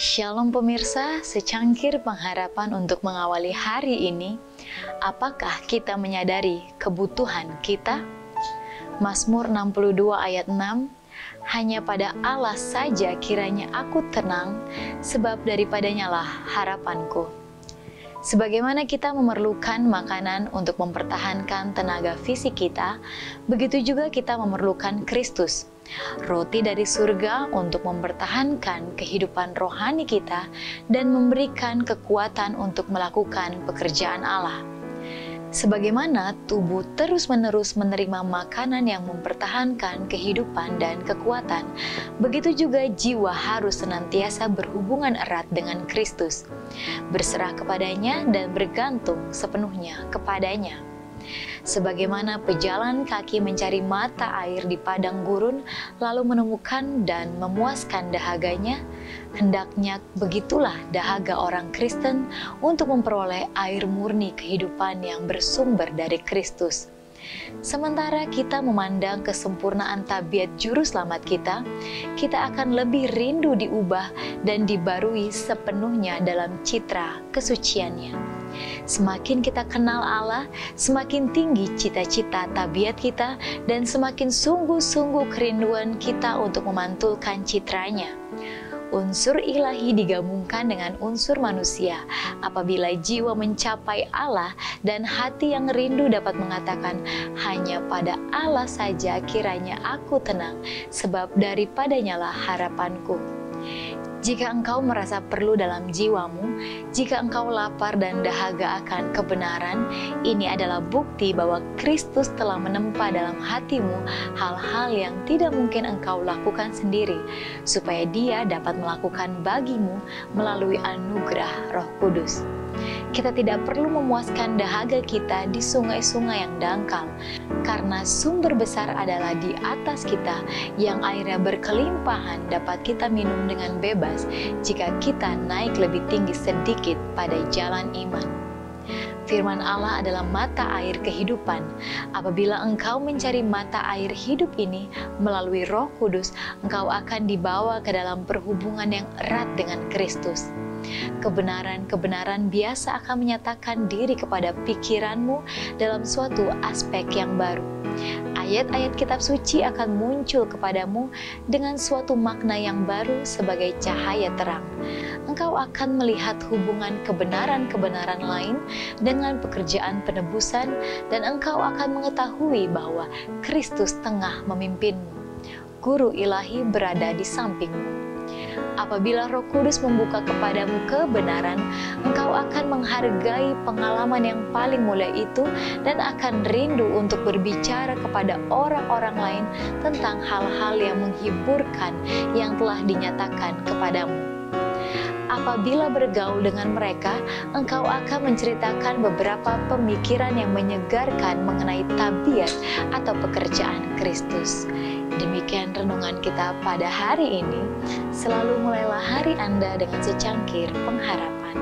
Shalom pemirsa, secangkir pengharapan untuk mengawali hari ini. Apakah kita menyadari kebutuhan kita? Mazmur 62 ayat 6, hanya pada Allah saja kiranya aku tenang, sebab daripadanya lah harapanku. Sebagaimana kita memerlukan makanan untuk mempertahankan tenaga fisik kita, begitu juga kita memerlukan Kristus, roti dari surga untuk mempertahankan kehidupan rohani kita dan memberikan kekuatan untuk melakukan pekerjaan Allah. Sebagaimana tubuh terus-menerus menerima makanan yang mempertahankan kehidupan dan kekuatan, begitu juga jiwa harus senantiasa berhubungan erat dengan Kristus, berserah kepadanya dan bergantung sepenuhnya kepadanya. Sebagaimana pejalan kaki mencari mata air di padang gurun, lalu menemukan dan memuaskan dahaganya, hendaknya begitulah dahaga orang Kristen untuk memperoleh air murni kehidupan yang bersumber dari Kristus. Sementara kita memandang kesempurnaan tabiat juru selamat kita akan lebih rindu diubah dan dibarui sepenuhnya dalam citra kesuciannya. Semakin kita kenal Allah, semakin tinggi cita-cita tabiat kita dan semakin sungguh-sungguh kerinduan kita untuk memantulkan citranya. Unsur ilahi digabungkan dengan unsur manusia. Apabila jiwa mencapai Allah dan hati yang rindu dapat mengatakan, hanya pada Allah saja kiranya aku tenang, sebab daripadanya lah harapanku. Jika engkau merasa perlu dalam jiwamu, jika engkau lapar dan dahaga akan kebenaran, ini adalah bukti bahwa Kristus telah menempa dalam hatimu hal-hal yang tidak mungkin engkau lakukan sendiri, supaya Dia dapat melakukan bagimu melalui anugerah Roh Kudus. Kita tidak perlu memuaskan dahaga kita di sungai-sungai yang dangkal, karena sumber besar adalah di atas kita yang airnya berkelimpahan dapat kita minum dengan bebas jika kita naik lebih tinggi sedikit pada jalan iman. Firman Allah adalah mata air kehidupan. Apabila engkau mencari mata air hidup ini melalui Roh Kudus, engkau akan dibawa ke dalam perhubungan yang erat dengan Kristus. Kebenaran-kebenaran biasa akan menyatakan diri kepada pikiranmu dalam suatu aspek yang baru. Ayat-ayat kitab suci akan muncul kepadamu dengan suatu makna yang baru sebagai cahaya terang. Engkau akan melihat hubungan kebenaran-kebenaran lain dengan pekerjaan penebusan, dan engkau akan mengetahui bahwa Kristus tengah memimpinmu. Guru ilahi berada di sampingmu. Apabila Roh Kudus membuka kepadamu kebenaran, engkau akan menghargai pengalaman yang paling mulia itu dan akan rindu untuk berbicara kepada orang-orang lain tentang hal-hal yang menghiburkan yang telah dinyatakan kepadamu. Apabila bergaul dengan mereka, engkau akan menceritakan beberapa pemikiran yang menyegarkan mengenai tabiat atau pekerjaan Kristus. Demikian renungan kita pada hari ini. Selalu mulailah hari Anda dengan secangkir pengharapan.